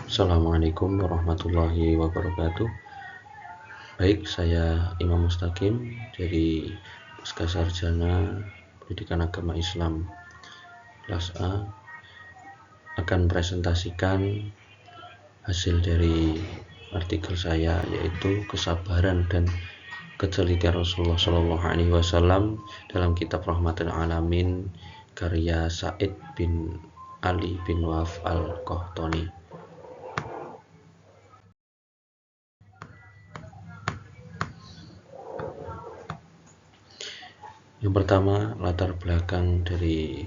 Assalamualaikum warahmatullahi wabarakatuh. Baik, saya Imam Mustaqim dari Pasca Sarjana Pendidikan Agama Islam kelas A akan presentasikan hasil dari artikel saya, yaitu kesabaran dan ketelitian Rasulullah SAW dalam kitab Rahmatul Alamin karya Said bin Ali bin Waf Al-Qahtani. Yang pertama, latar belakang dari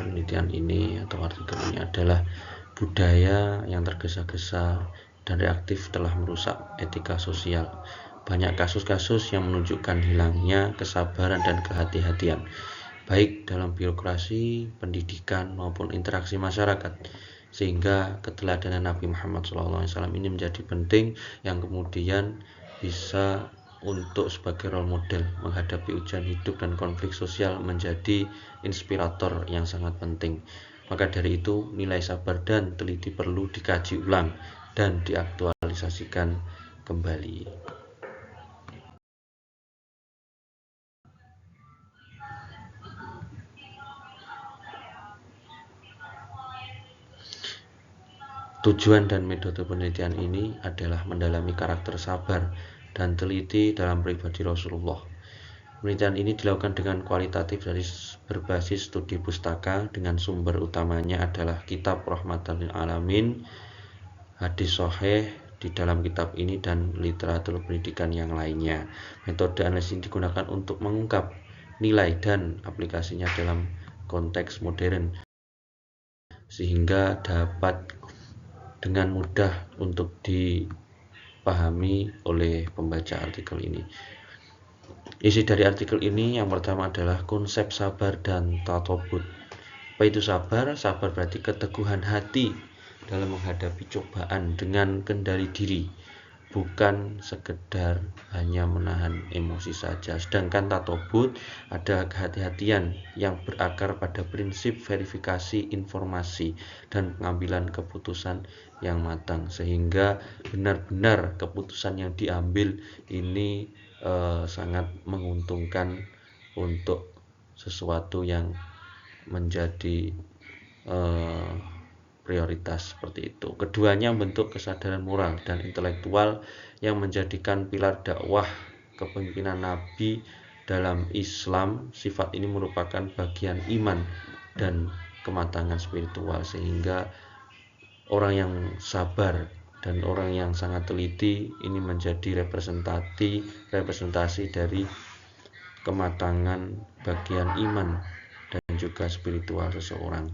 penelitian ini atau artikel ini adalah budaya yang tergesa-gesa dan reaktif telah merusak etika sosial. Banyak kasus-kasus yang menunjukkan hilangnya kesabaran dan kehati-hatian, baik dalam birokrasi, pendidikan, maupun interaksi masyarakat. Sehingga keteladanan Nabi Muhammad SAW ini menjadi penting, yang kemudian bisa untuk sebagai role model menghadapi ujian hidup dan konflik sosial, menjadi inspirator yang sangat penting. Maka dari itu, nilai sabar dan teliti perlu dikaji ulang dan diaktualisasikan kembali. Tujuan dan metode penelitian ini adalah mendalami karakter sabar dan teliti dalam pribadi Rasulullah. Penelitian ini dilakukan dengan kualitatif dari berbasis studi pustaka, dengan sumber utamanya adalah kitab Rahmatul Alamin, hadis sahih di dalam kitab ini, dan literatur pendidikan yang lainnya. Metode analisis ini digunakan untuk mengungkap nilai dan aplikasinya dalam konteks modern, sehingga dapat dengan mudah untuk dipahami oleh pembaca artikel ini. Isi dari artikel ini yang pertama adalah konsep sabar dan tatobut. Apa itu sabar? Sabar berarti keteguhan hati dalam menghadapi cobaan dengan kendali diri, bukan sekedar hanya menahan emosi saja. Sedangkan tatobut ada kehati-hatian yang berakar pada prinsip verifikasi informasi dan pengambilan keputusan yang matang, sehingga benar-benar keputusan yang diambil ini sangat menguntungkan untuk sesuatu yang menjadi prioritas, seperti itu. Keduanya bentuk kesadaran moral dan intelektual yang menjadikan pilar dakwah kepemimpinan Nabi dalam Islam. Sifat ini merupakan bagian iman dan kematangan spiritual, sehingga orang yang sabar dan orang yang sangat teliti ini menjadi representasi dari kematangan bagian iman dan juga spiritual seseorang.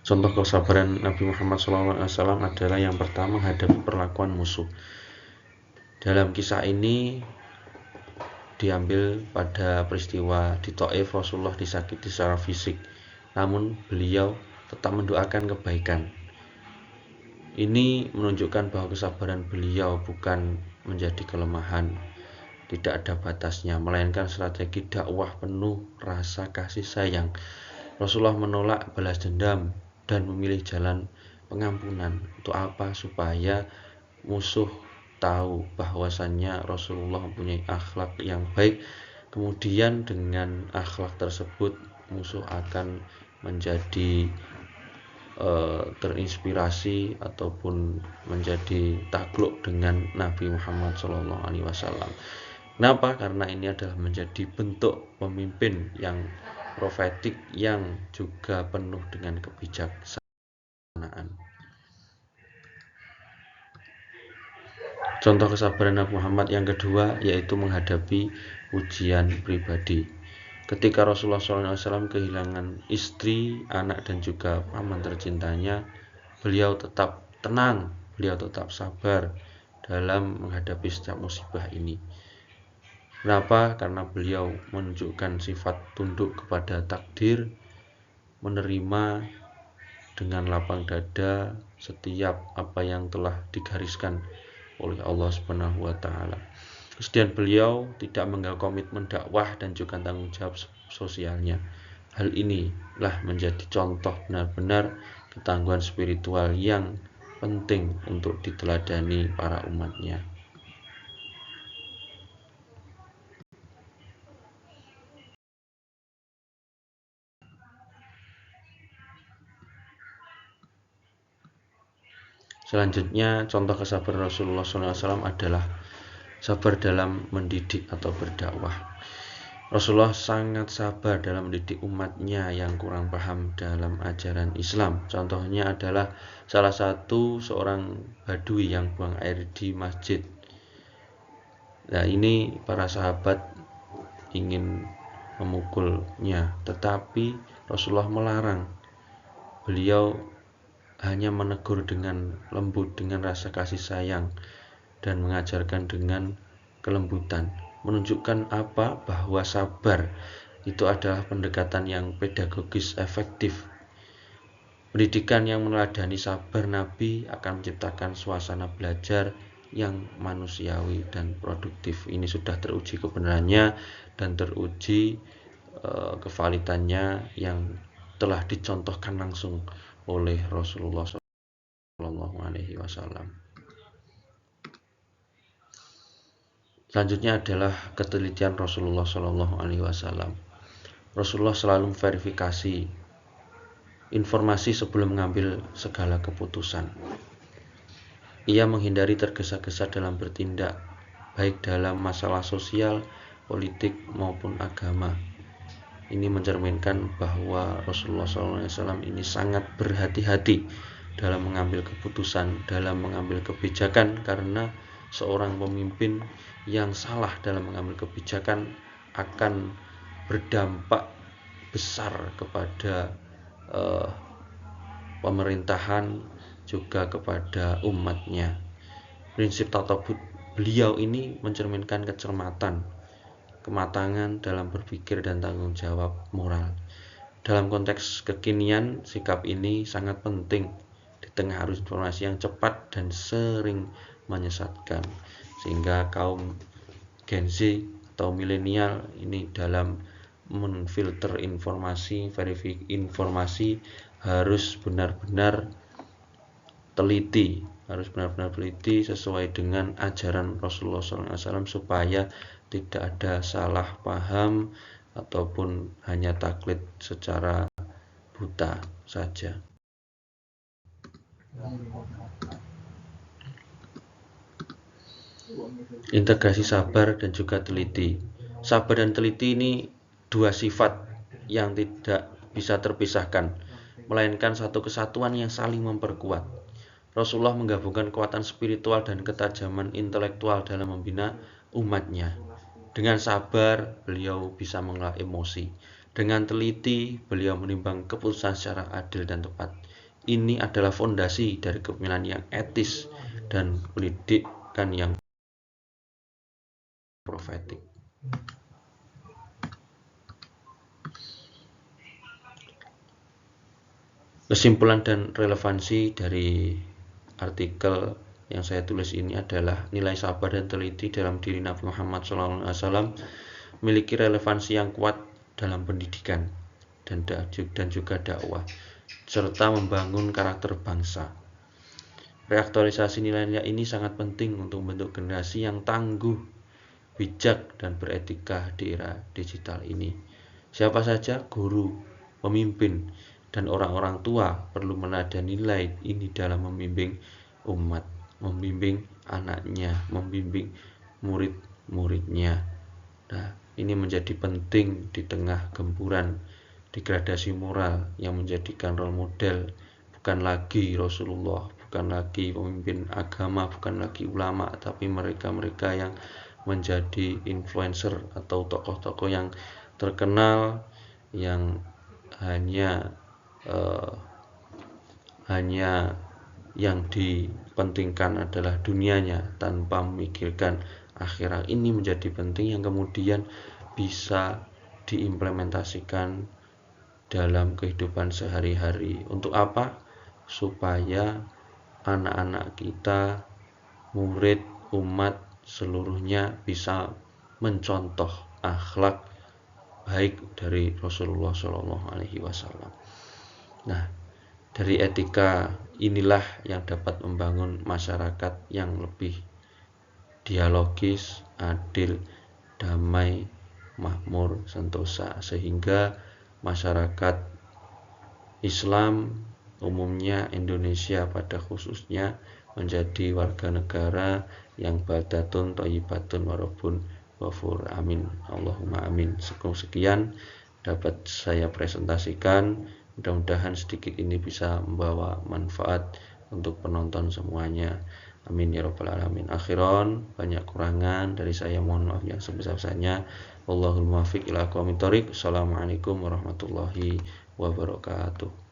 Contoh kesabaran Nabi Muhammad SAW adalah yang pertama, menghadapi perlakuan musuh. Dalam kisah ini diambil pada peristiwa di Thaif. Rasulullah disakiti secara fisik, namun beliau tetap mendoakan kebaikan. Ini menunjukkan bahwa kesabaran beliau bukan menjadi kelemahan, tidak ada batasnya, melainkan strategi dakwah penuh rasa kasih sayang. Rasulullah menolak balas dendam dan memilih jalan pengampunan. Untuk apa? Supaya musuh tahu bahwasannya Rasulullah mempunyai akhlak yang baik. Kemudian dengan akhlak tersebut musuh akan menjadi terinspirasi ataupun menjadi takluk dengan Nabi Muhammad SAW. Kenapa? Karena ini adalah menjadi bentuk pemimpin yang profetik yang juga penuh dengan kebijaksanaan. Contoh kesabaran Nabi Muhammad yang kedua yaitu menghadapi ujian pribadi. Ketika Rasulullah SAW kehilangan istri, anak, dan juga paman tercintanya, beliau tetap tenang, beliau tetap sabar dalam menghadapi setiap musibah ini. Kenapa? Karena beliau menunjukkan sifat tunduk kepada takdir, menerima dengan lapang dada setiap apa yang telah digariskan oleh Allah Subhanahu wa Ta'ala. Kemudian beliau tidak mengganggu komitmen dakwah dan juga tanggung jawab sosialnya. Hal inilah menjadi contoh benar-benar ketangguhan spiritual yang penting untuk diteladani para umatnya. Selanjutnya, contoh kesabaran Rasulullah SAW adalah sabar dalam mendidik atau berdakwah. Rasulullah sangat sabar dalam mendidik umatnya yang kurang paham dalam ajaran Islam. Contohnya adalah salah satu seorang badui yang buang air di masjid. Nah, ini para sahabat ingin memukulnya, tetapi Rasulullah melarang. Beliau hanya menegur dengan lembut, dengan rasa kasih sayang, dan mengajarkan dengan kelembutan. Menunjukkan apa? Bahwa sabar itu adalah pendekatan yang pedagogis efektif. Pendidikan yang meneladani sabar Nabi akan menciptakan suasana belajar yang manusiawi dan produktif. Ini sudah teruji kebenarannya dan teruji kevalitannya yang telah dicontohkan langsung oleh Rasulullah SAW. Selanjutnya adalah ketelitian Rasulullah SAW. Rasulullah selalu memverifikasi informasi sebelum mengambil segala keputusan. Ia menghindari tergesa-gesa dalam bertindak, baik dalam masalah sosial, politik, maupun agama. Ini mencerminkan bahwa Rasulullah SAW ini sangat berhati-hati dalam mengambil keputusan, dalam mengambil kebijakan, karena seorang pemimpin yang salah dalam mengambil kebijakan akan berdampak besar kepada pemerintahan, juga kepada umatnya. Prinsip tatawud beliau ini mencerminkan kecermatan, kematangan dalam berpikir dan tanggung jawab moral. Dalam konteks kekinian, sikap ini sangat penting di tengah arus informasi yang cepat dan sering menyesatkan, sehingga kaum Gen Z atau milenial ini dalam menfilter informasi, verify informasi harus benar-benar teliti, sesuai dengan ajaran Rasulullah SAW supaya tidak ada salah paham ataupun hanya taklid secara buta saja. Integrasi sabar dan juga teliti. Sabar dan teliti ini dua sifat yang tidak bisa terpisahkan, melainkan satu kesatuan yang saling memperkuat. Rasulullah menggabungkan kekuatan spiritual dan ketajaman intelektual dalam membina umatnya. Dengan sabar, beliau bisa mengelola emosi. Dengan teliti, beliau menimbang keputusan secara adil dan tepat. Ini adalah fondasi dari kepemimpinan yang etis dan pendidikan yang profetik. Kesimpulan dan relevansi dari artikel yang saya tulis ini adalah nilai sabar dan teliti dalam diri Nabi Muhammad SAW memiliki relevansi yang kuat dalam pendidikan dan juga dakwah, serta membangun karakter bangsa. Reaktualisasi nilai-nilai ini sangat penting untuk membentuk generasi yang tangguh, bijak, dan beretika di era digital ini. Siapa saja, guru, pemimpin, dan orang-orang tua perlu meneladani nilai ini dalam membimbing umat, membimbing anaknya, membimbing murid-muridnya. Nah, ini menjadi penting di tengah gempuran degradasi moral yang menjadikan role model bukan lagi Rasulullah, bukan lagi pemimpin agama, bukan lagi ulama, tapi mereka-mereka yang menjadi influencer atau tokoh-tokoh yang terkenal yang hanya yang dipentingkan adalah dunianya tanpa memikirkan akhirat. Ini menjadi penting yang kemudian bisa diimplementasikan dalam kehidupan sehari-hari. Untuk apa? Supaya anak-anak kita, murid, umat seluruhnya bisa mencontoh akhlak baik dari Rasulullah Shallallahu Alaihi Wasallam. Nah, dari etika inilah yang dapat membangun masyarakat yang lebih dialogis, adil, damai, makmur, sentosa, sehingga masyarakat Islam umumnya, Indonesia pada khususnya, menjadi warga negara yang baldatun thayyibatun warabun ghafur. Amin. Allahumma amin. Sekian dapat saya presentasikan. Mudah-mudahan sedikit ini bisa membawa manfaat untuk penonton semuanya. Amin ya rabbal alamin. Akhiran, banyak kurangan dari saya, mohon maaf yang sebesar-besarnya. Wallahul muwaffiq ila aqwamit thoriq. Assalamualaikum warahmatullahi wabarakatuh.